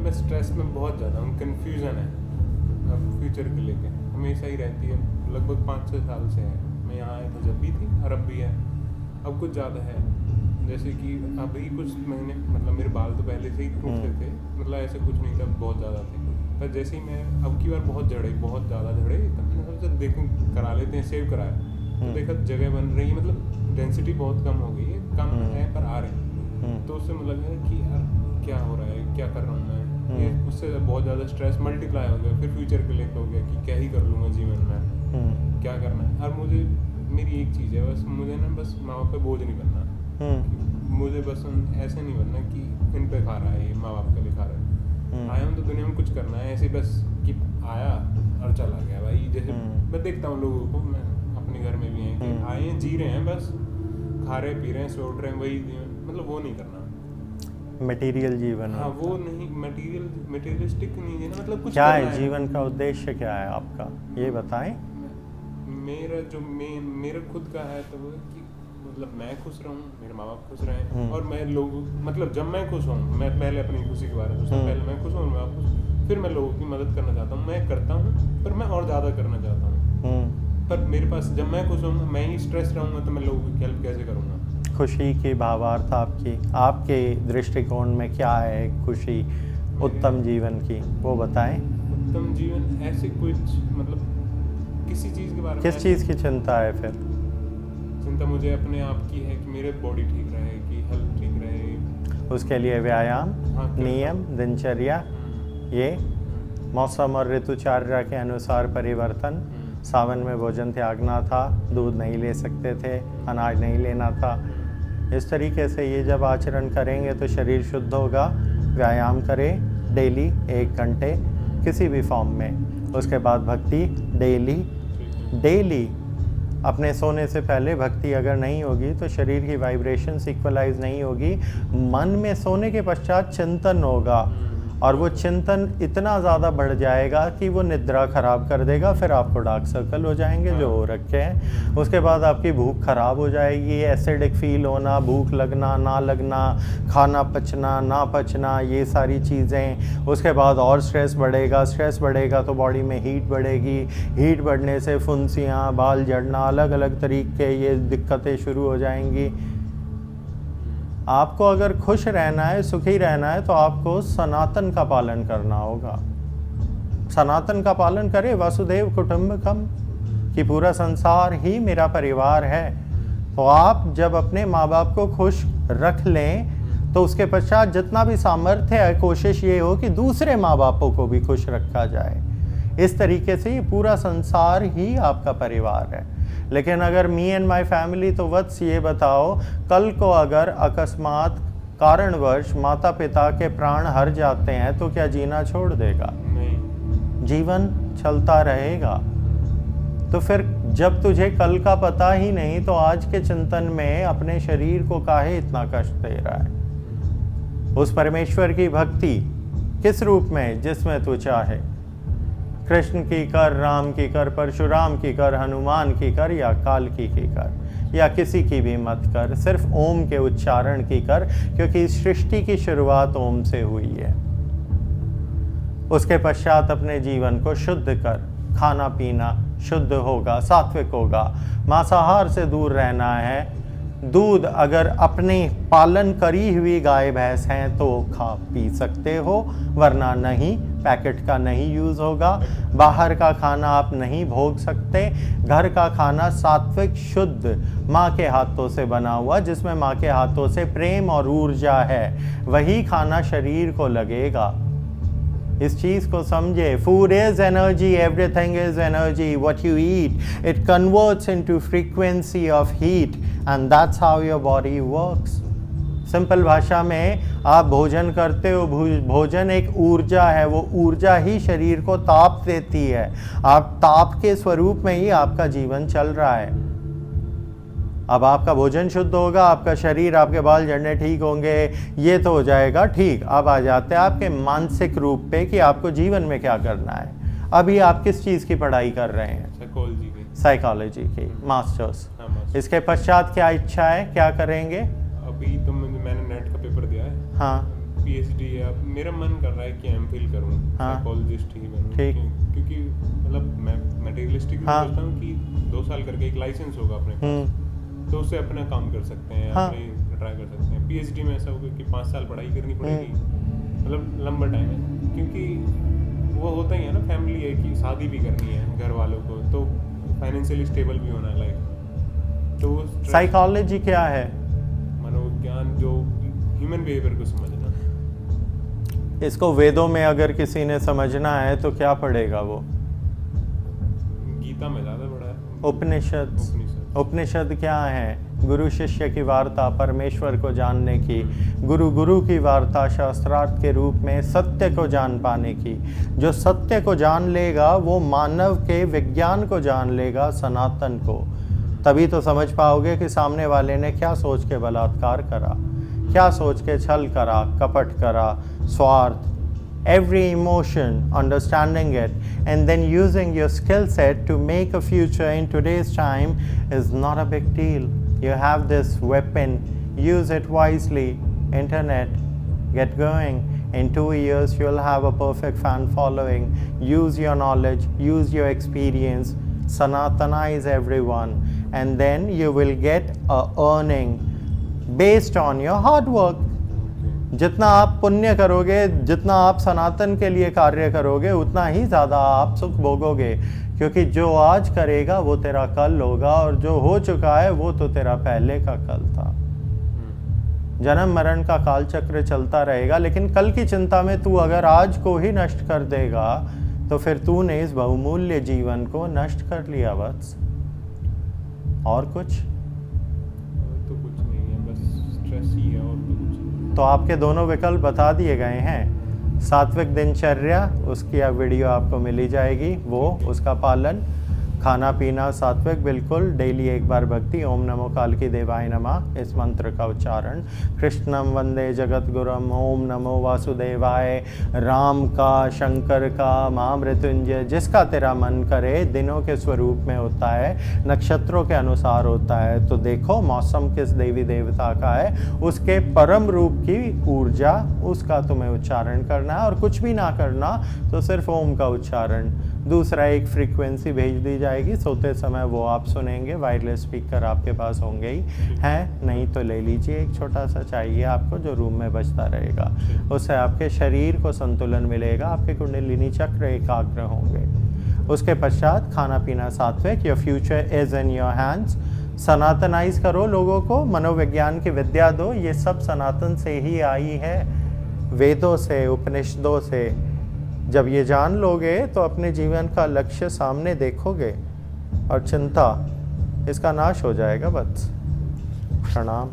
मैं स्ट्रेस में बहुत ज़्यादा हूँ, कन्फ्यूज़न है अब फ्यूचर को लेके हमेशा ही रहती है, लगभग 5-6 साल से है। मैं यहाँ आया था जब भी थी और अब भी है, अब कुछ ज़्यादा है। जैसे कि अभी कुछ महीने मतलब मेरे बाल तो पहले से ही टूटते थे, मतलब ऐसे कुछ नहीं था, बहुत ज़्यादा थे, पर जैसे ही मैं अब की बार बहुत ज़्यादा झड़े, तब मैंने सोचा देखो करा लेते हैं, सेव कराया तो देखा जगह बन रही है, मतलब डेंसिटी बहुत कम हो गई है, कम है पर आ रहे हैं। तो उससे मुझे लगा कि यार क्या हो रहा है, क्या कर रहा हूँ मैं, ये उससे बहुत ज़्यादा स्ट्रेस मल्टीप्लाई हो गया। फिर फ्यूचर के लिए हो गया कि क्या ही कर लूँगा जीवन में, क्या करना है। और मुझे मेरी एक चीज़ है, बस मुझे ना बस माँ बाप पे बोझ नहीं बनना, मुझे बस ऐसे नहीं बनना कि इन पे खा रहा है, ये माँ बाप के लिए खा रहा है। आया हूँ तो दुनिया में कुछ करना है, ऐसे बस कि आया और चला गया भाई। जैसे मैं देखता हूँ लोगों को, मैं अपने घर में भी हैं कि आए हैं, जी रहे हैं, बस खा रहे पी रहे हैं, सो रहे हैं, वही मतलब वो नहीं करना, मटेरियल जीवन। हाँ वो नहीं, मटेरियलिस्टिक नहीं है ना, मतलब कुछ क्या है जीवन का उद्देश्य, क्या है आपका, ये बताएं। मेरा जो मेरा खुद का है तो वो है कि मतलब मैं खुश रहूँ, मेरे माँ बाप खुश रहें, और मैं लोग मतलब जब मैं खुश हूँ, मैं पहले अपनी खुशी के बारे में सोचता हूँ, पहले मैं खुश हूँ, मैं खुश, फिर मैं लोगों की मदद करना चाहता हूँ, मैं करता हूँ पर मैं और ज़्यादा करना चाहता हूँ। पर मेरे पास जब मैं खुश हूँ, मैं ही स्ट्रेस रहूँगा तो मैं लोगों की हेल्प कैसे करूँगा। खुशी की भावार्थ आपके दृष्टिकोण में क्या है खुशी उत्तम जीवन की, वो बताएं। उत्तम जीवन ऐसे कुछ मतलब किसी चीज़ के बारे में, किस चीज़ की चिंता है फिर? चिंता मुझे अपने आप की है कि मेरे बॉडी ठीक रहे, कि हेल्थ ठीक रहे, उसके लिए व्यायाम, नियम, दिनचर्या, ये मौसम और ऋतुचार्य के अनुसार परिवर्तन। सावन में भोजन त्यागना था, दूध नहीं ले सकते थे, अनाज नहीं लेना था। इस तरीके से ये जब आचरण करेंगे तो शरीर शुद्ध होगा। व्यायाम करें डेली 1 घंटे किसी भी फॉर्म में। उसके बाद भक्ति डेली। अपने सोने से पहले भक्ति अगर नहीं होगी तो शरीर की वाइब्रेशंस इक्वलाइज नहीं होगी। मन में सोने के पश्चात चिंतन होगा और वो चिंतन इतना ज़्यादा बढ़ जाएगा कि वो निद्रा खराब कर देगा। फिर आपको डार्क सर्कल हो जाएंगे जो हो रखे हैं। उसके बाद आपकी भूख खराब हो जाएगी, एसिडिक फील होना, भूख लगना ना लगना, खाना पचना ना पचना, ये सारी चीज़ें। उसके बाद और स्ट्रेस बढ़ेगा तो बॉडी में हीट बढ़ेगी, हीट बढ़ने से फुंसियाँ, बाल झड़ना, अलग अलग तरीके ये दिक्कतें शुरू हो जाएंगी। आपको अगर खुश रहना है, सुखी रहना है तो आपको सनातन का पालन करना होगा। सनातन का पालन करें, वसुधैव कुटुंबकम, कि पूरा संसार ही मेरा परिवार है। तो आप जब अपने माँ बाप को खुश रख लें तो उसके पश्चात जितना भी सामर्थ्य है, कोशिश ये हो कि दूसरे माँ बापों को भी खुश रखा जाए। इस तरीके से ये पूरा संसार ही आपका परिवार है। लेकिन अगर मी एंड माई फैमिली, तो वत्स ये बताओ, कल को अगर अकस्मात कारणवश माता पिता के प्राण हर जाते हैं तो क्या जीना छोड़ देगा? नहीं, जीवन चलता रहेगा। तो फिर जब तुझे कल का पता ही नहीं तो आज के चिंतन में अपने शरीर को काहे इतना कष्ट दे रहा है? उस परमेश्वर की भक्ति किस रूप में, जिसमें तू चाहे। कृष्ण की कर, राम की कर, परशुराम की कर, हनुमान की कर, या काल की कर, या किसी की भी मत कर, सिर्फ ओम के उच्चारण की कर, क्योंकि इस सृष्टि की शुरुआत ओम से हुई है। उसके पश्चात अपने जीवन को शुद्ध कर, खाना पीना शुद्ध होगा, सात्विक होगा, मांसाहार से दूर रहना है। दूध अगर अपने पालन करी हुई गाय भैंस हैं तो खा पी सकते हो, वरना नहीं। पैकेट का नहीं यूज़ होगा। बाहर का खाना आप नहीं भोग सकते। घर का खाना सात्विक शुद्ध माँ के हाथों से बना हुआ, जिसमें माँ के हाथों से प्रेम और ऊर्जा है, वही खाना शरीर को लगेगा। इस चीज़ को समझे। Food is energy, everything is energy. What you eat, it converts into frequency of heat and that's how your body works. Simple भाषा में आप भोजन करते हो, भोजन एक ऊर्जा है, वो ऊर्जा ही शरीर को ताप देती है। आप ताप के स्वरूप में ही आपका जीवन चल रहा है। अब आपका भोजन शुद्ध होगा, आपका शरीर, आपके बाल झड़ने ठीक होंगे, ये तो हो जाएगा ठीक। अब आ जाते हैं आपके मानसिक रूप पे कि आपको जीवन में क्या करना है। अभी आप किस चीज़ की पढ़ाई कर रहे हैं? साइकोलॉजी की मास्टर्स। इसके पश्चात क्या इच्छा है, क्या करेंगे? अभी तो मैंने नेट का पेपर दिया है। हाँ, पीएचडी है, अब मेरा मन कर रहा है कि एमफिल करूं, हाँ। साइकोलॉजिस्ट ही बनूं, ठीक। क्योंकि मतलब मैं मटेरियलिस्टिक हाँ। सोचता हूँ कि 2 साल करके एक लाइसेंस होगा अपने पास, तो उससे अपना काम कर सकते हैं, हाँ। अपनी ट्राई कर सकते हैं। पीएचडी में ऐसा होगा कि 5 साल पढ़ाई करनी पड़ेगी, मतलब लंबा टाइम है, क्योंकि वो होता ही है ना, फैमिली है कि शादी भी करनी है घर वालों को, तो फाइनेंशियली स्टेबल भी होना है लाइफ, तो वो साइकोलॉजी क्या है? मनोविज्ञान, जो ह्यूमन बिहेवियर को समझना। इसको वेदों में अगर किसी ने समझना है तो क्या पढ़ेगा वो? गीता में ज़्यादा बड़ा है। उपनिषद। उपनिषद। उपनिषद क्या है? गुरु शिष्य की वार्ता, परमेश्वर को जानने की, गुरु गुरु की वार्ता, शास्त्रार्थ के रूप में सत्य को जान पाने की। जो सत्य को जान लेगा वो मानव के विज्ञान को जान लेगा, सनातन को। तभी तो समझ पाओगे कि सामने वाले ने क्या सोच के बलात्कार करा, क्या सोच के छल करा, कपट करा, स्वार्थ, every emotion, understanding it, and then using your skill set to make a future in today's time is not a big deal. You have this weapon, use it wisely. Internet, get going. In 2 years, you'll have a perfect fan following. Use your knowledge, use your experience, sanatanize everyone, and then you will get a earning based on your hard work. जितना आप पुण्य करोगे, जितना आप सनातन के लिए कार्य करोगे, उतना ही ज़्यादा आप सुख भोगोगे, क्योंकि जो आज करेगा वो तेरा कल होगा, और जो हो चुका है वो तो तेरा पहले का कल था। जन्म मरण का काल चक्र चलता रहेगा, लेकिन कल की चिंता में तू अगर आज को ही नष्ट कर देगा तो फिर तूने इस बहुमूल्य जीवन को नष्ट कर लिया वत्स। और कुछ? तो कुछ नहीं है, बस स्ट्रेस ही है, और तो कुछ नहीं। तो आपके दोनों विकल्प बता दिए गए हैं। सात्विक दिनचर्या, उसकी अब वीडियो आपको मिली जाएगी, वो उसका पालन, खाना पीना सात्विक बिल्कुल, डेली एक बार भक्ति, ओम नमो काल की देवाय नमः, इस मंत्र का उच्चारण, कृष्णम वंदे जगत गुरुम, ओम नमो वासुदेवाय, राम का, शंकर का, महामृत्युंजय, जिसका तेरा मन करे, दिनों के स्वरूप में होता है, नक्षत्रों के अनुसार होता है। तो देखो मौसम किस देवी देवता का है, उसके परम रूप की ऊर्जा, उसका तुम्हें उच्चारण करना है, और कुछ भी ना करना, तो सिर्फ ओम का उच्चारण। दूसरा, एक फ्रीक्वेंसी भेज दी जाएगी, सोते समय वो आप सुनेंगे, वायरलेस स्पीकर आपके पास होंगे ही हैं, नहीं तो ले लीजिए, एक छोटा सा चाहिए आपको जो रूम में बजता रहेगा, उससे आपके शरीर को संतुलन मिलेगा, आपके कुंडलिनी चक्र एकाग्र होंगे। उसके पश्चात खाना पीना सात्विक, your future is in your hands. सनातनाइज करो लोगों को, मनोविज्ञान की विद्या दो, ये सब सनातन से ही आई है, वेदों से, उपनिषदों से। जब ये जान लोगे तो अपने जीवन का लक्ष्य सामने देखोगे, और चिंता, इसका नाश हो जाएगा बस। प्रणाम।